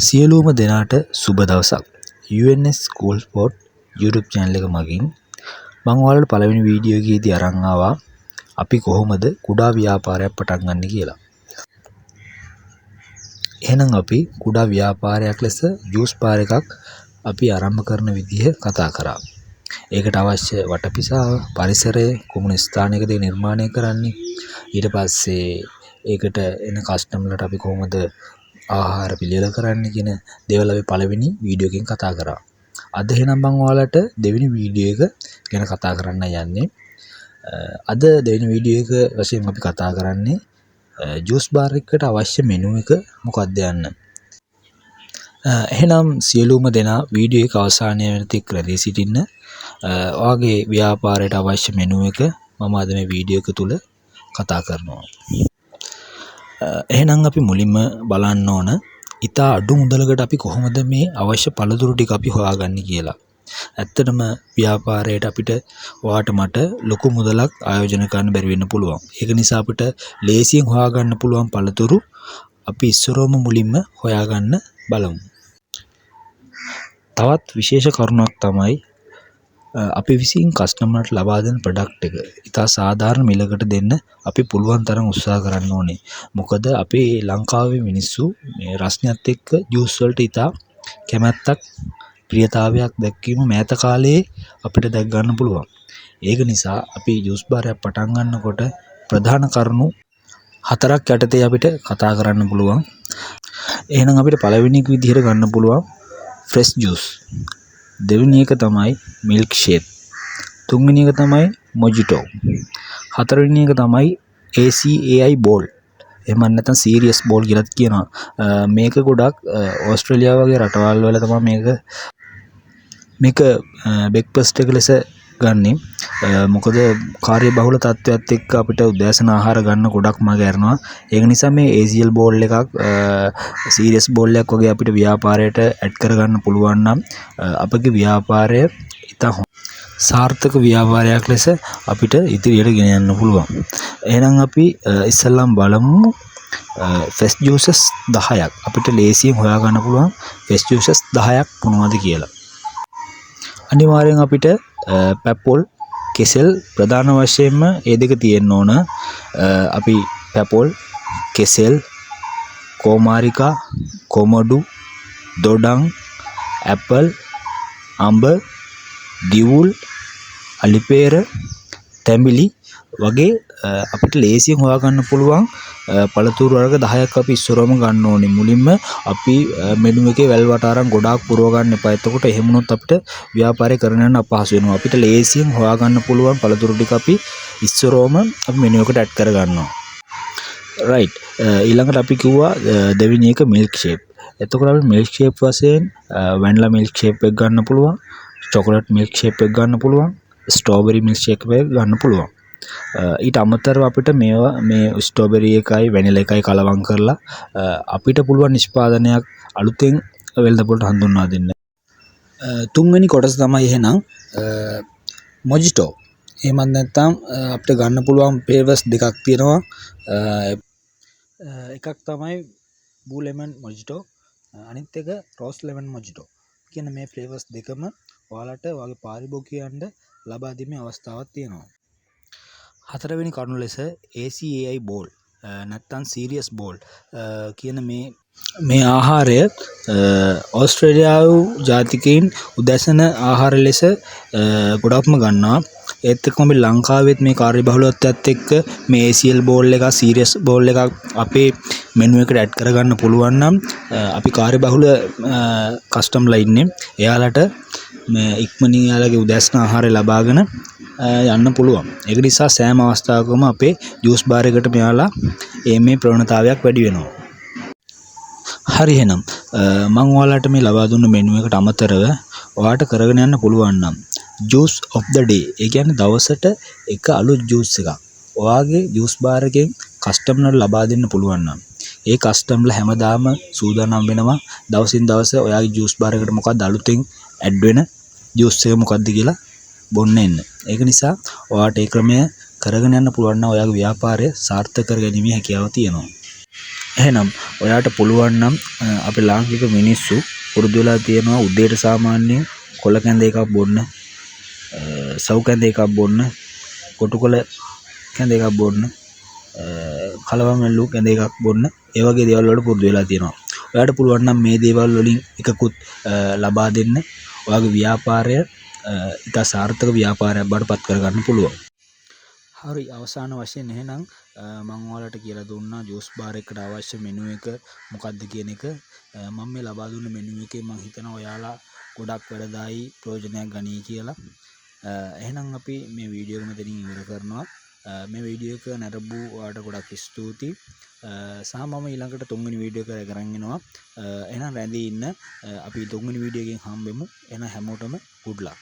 සියලුම දෙනාට සුබ දවසක්. UNS School Sport YouTube channel එක මගින් මම ඔයාලට පළවෙනි වීඩියෝ එකේදී අරන් ආවා අපි කොහොමද කුඩා ව්‍යාපාරයක් පටන් ගන්න කියලා. එහෙනම් අපි කුඩා ව්‍යාපාරයක් ලෙස ජූස් බාර් එකක් අපි ආරම්භ කරන විදිහ කතා කරා. ඒකට අවශ්‍ය වටපිසාව, පරිසරය, කුමන ස්ථානයකද නිර්මාණය කරන්නේ, ඊට පස්සේ ඒකට එන කස්ටමර්ලට අපි කොහොමද ආහාර පිළියෙල කරන්න කියන දේවල් අපි පළවෙනි වීඩියෝ එකෙන් කතා කරා. අද එහෙනම් මම ඔයාලට දෙවෙනි වීඩියෝ එක ගැන කතා කරන්න යන්නේ. අද දෙවෙනි වීඩියෝ එක වශයෙන් අපි කතා කරන්නේ ජූස් බාර් එකකට අවශ්‍ය මෙනු එක මොකක්ද යන්න. එහෙනම් සියලුම දෙනා වීඩියෝ එක අවසානයේ වෙනතෙක් රැඳී සිටින්න. ඔයාගේ ව්‍යාපාරයට අවශ්‍ය මෙනු එක මම අද මේ වීඩියෝ එක තුල කතා කරනවා. එහෙනම් අපි මුලින්ම බලන්න ඕන ඉතා අඩු මුදලකට අපි කොහොමද මේ අවශ්‍ය පළතුරු ටික අපි හොයාගන්නේ කියලා. ඇත්තටම ව්‍යාපාරයට අපිට ඔයාට මට ලොකු මුදලක් ආයෝජන කරන්න බැරි වෙන්න පුළුවන්. ඒක නිසා අපිට ලේසියෙන් හොයාගන්න පුළුවන් පළතුරු අපි ඉස්සරවම මුලින්ම හොයාගන්න බලමු. තවත් විශේෂ කරුණක් තමයි අපි විසින් කස්ටමර්ට ලබා දෙන ප්‍රොඩක්ට් එක ඉතා සාධාරණ මිලකට දෙන්න අපි පුළුවන් තරම් උත්සාහ කරන්න ඕනේ. මොකද අපේ ලංකාවේ මිනිස්සු මේ රස්නයත් එක්ක ජූස් වලට ඉතා කැමැත්තක්, ප්‍රියතාවයක් දැක්වීම මෑත කාලයේ අපිට දැක් ගන්න පුළුවන්. ඒක නිසා අපි ජූස් බාරයක් පටන් ගන්නකොට ප්‍රධාන කරුණු 4ක් යටතේ අපිට කතා කරන්න පුළුවන්. එහෙනම් අපිට පළවෙනි එක විදිහට ගන්න පුළුවන් ෆ්‍රෙෂ් ජූස්. දෙවෙනි එක තමයි මිල්ක් ෂේක්. තුන්වෙනි එක තමයි මොජිටෝ. හතරවෙනි එක තමයි ACAI බෝල්. එහෙම නැත්නම් සීරියස් බෝල් කියලාත් කියනවා. මේක ගොඩක් ඕස්ට්‍රේලියාව වගේ රටවල් වල තමයි මේක බ්‍රෙක්ෆාස්ට් එක ලෙස ගන්නෙ. මොකද කාර්යබහුල තත්ත්වයක් එක්ක අපිට උදෑසන ආහාර ගන්න ගොඩක් මග ඇරෙනවා. ඒක නිසා මේ ACL බෝල් එකක් සීරියස් බෝල් එකක් වගේ අපිට ව්‍යාපාරයට ඇඩ් කරගන්න පුළුවන් නම් අපගේ ව්‍යාපාරය ඉතා සාර්ථක ව්‍යාපාරයක් ලෙස අපිට ඉදිරියට ගෙන යන්න පුළුවන්. එහෙනම් අපි ඉස්සෙල්ලාම බලමු ෆ්‍රෙෂ් ජූසස් 10ක් අපිට ලේසියෙන් හොයා ගන්න පුළුවන් ෆ්‍රෙෂ් ජූසස් 10ක් මොනවද කියලා. අනිවාර්යෙන් අපිට පැපොල්, කෙසෙල් ප්‍රධාන වශයෙන්ම ඒ දෙක තියෙන්න ඕන. අපි පැපොල්, කෙසෙල්, කෝමාරිකා, කොමඩු, දොඩම්, ඇපල්, අඹ, දිවුල්, අලිපේර, තැඹිලි වගේ අපිට ලේසියෙන් හොයාගන්න පුළුවන් පළතුරු වර්ග 10ක් අපි ඉස්සරවම ගන්න ඕනේ. මුලින්ම අපි මෙනු එකේ වැල් වටාරම් ගොඩාක් පුරව ගන්න එපා. එතකොට එහෙම වුණොත් අපිට ව්‍යාපාරය කරන්න යන්න අපහසු වෙනවා. අපිට ලේසියෙන් හොයාගන්න පුළුවන් පළතුරු ටික අපි ඉස්සරවම අපි මෙනු එකට ඇඩ් කර ගන්නවා. රයිට්. ඊළඟට අපි කිව්වා දෙවෙනි එක මිල්ක් ෂේක්. එතකොට අපි මිල්ක් ෂේක් වශයෙන් වැනිලා මිල්ක් ෂේක් එක ගන්න පුළුවන්, චොකලට් මිල්ක් ෂේක් එක ගන්න පුළුවන්, ස්ට්‍රෝබෙරි මිල්ක් ෂේක් එක ගන්න පුළුවන්. ඊට අමතරව අපිට මේවා මේ ස්ට්‍රෝබෙරි එකයි වැනිලා එකයි කලවම් කරලා අපිට පුළුවන් නිෂ්පාදනයක් අලුතෙන් වෙළඳපොළට හඳුන්වා දෙන්න. තුන්වෙනි කොටස තමයි එහෙනම් මොජිටෝ. එහෙමත් නැත්නම් අපිට ගන්න පුළුවන් ෆ්ලේවර්ස් දෙකක් තියෙනවා. එකක් තමයි බූ ලෙමන් මොජිටෝ, අනිත් එක රෝස් ලෙමන් මොජිටෝ. කියන මේ ෆ්ලේවර්ස් දෙකම ඔයාලට ඔයාගේ පාරිභෝගිකයන්ට ලබා දීමේ අවස්ථාවක් තියෙනවා. හතරවෙනි කරුණ ලෙස ACAI බෝල් නැත්නම් සීරියස් බෝල් කියන මේ ආහාරය ඕස්ට්‍රේලියාව ජාතිකයින් උදැසන ආහාර ලෙස ගොඩක්ම ගන්නවා. ඒත් එක්කම අපි ලංකාවෙත් මේ කාර්යබහුලත්වයත් එක්ක මේ ACL බෝල් එකක්, සීරියස් බෝල් එකක් අපේ මෙනු එකට ඇඩ් කරගන්න පුළුවන් නම් අපි කාර්යබහුල කස්ටමර්ලා ඉන්නේ. එයාලට ඉක්මනින් යාලගේ උදැසන ආහාරය ලබාගෙන යන්න පුළුවන්. ඒක නිසා සෑම අවස්ථාවකම අපේ ජූස් බාර් එකට මෙයාලා මේ ප්‍රවණතාවයක් වැඩි වෙනවා. හරි, එහෙනම් මම ඔයාලට මේ ලබා දුන්න මෙනු එකට අමතරව ඔයාලට කරගෙන යන්න පුළුවන් නම් ජූස් ඔෆ් ද ඩේ, ඒ කියන්නේ දවසට එක අලුත් ජූස් එකක් ඔයාගේ ජූස් බාර් එකෙන් කස්ටමර්ට ලබා දෙන්න පුළුවන් නම් ඒ කස්ටමර්ලා හැමදාම සූදානම් වෙනවා දවසින් දවස ඔයාගේ ජූස් බාර් එකට මොකක්ද අලුතෙන් ඇඩ් වෙන ජූස් එක මොකක්ද කියලා බොන්න එන්න. ඒක නිසා ඔයාට ඒ ක්‍රමය කරගෙන යන්න පුළුවන් නම් ඔයාගේ ව්‍යාපාරය සාර්ථක කරගැනීමේ හැකියාව තියෙනවා. එහෙනම් ඔයාට පුළුවන් නම් අපේ ලාංකික මිනිස්සු පුරුදු වෙලා තියෙනවා උදේට සාමාන්‍යයෙන් කොළ කැඳ එකක් බොන්න, සව් කැඳ එකක් බොන්න, කොටුකොළ කැඳ එකක් බොන්න, කලවම් ඇල්ලු කැඳ එකක් බොන්න. ඒ වගේ දේවල් වලට පුරුදු වෙලා තියෙනවා. ඔයාට පුළුවන් නම් මේ දේවල් වලින් එකකුත් ලබා දෙන්න. ඔයාගේ ව්‍යාපාරය ඉතා සාර්ථක ව්‍යාපාරයක් බවට පත් කරගන්න පුළුවන්. හරි, අවසාන වශයෙන් එහෙනම් මම ඔයාලට කියලා දුන්නා ජූස් බාර් එකට අවශ්‍ය මෙනු එක මොකක්ද කියන එක. මම මේ ලබා දුන්න මෙනු එකේ මම හිතනවා ඔයාලා ගොඩක් වැඩදායි ප්‍රයෝජනයක් ගනී කියලා. එහෙනම් අපි මේ වීඩියෝ එක මෙතනින් ඉවර කරනවා. මේ වීඩියෝ එක නැරඹු ඔයාලට ගොඩක් ස්තුතියි. සහ මම ඊළඟට තුන්වෙනි වීඩියෝ එක කරගෙන එනවා. එහෙනම් රැඳී ඉන්න. අපි තුන්වෙනි වීඩියෝ එකෙන් හම්බෙමු. එහෙනම් හැමෝටම good luck.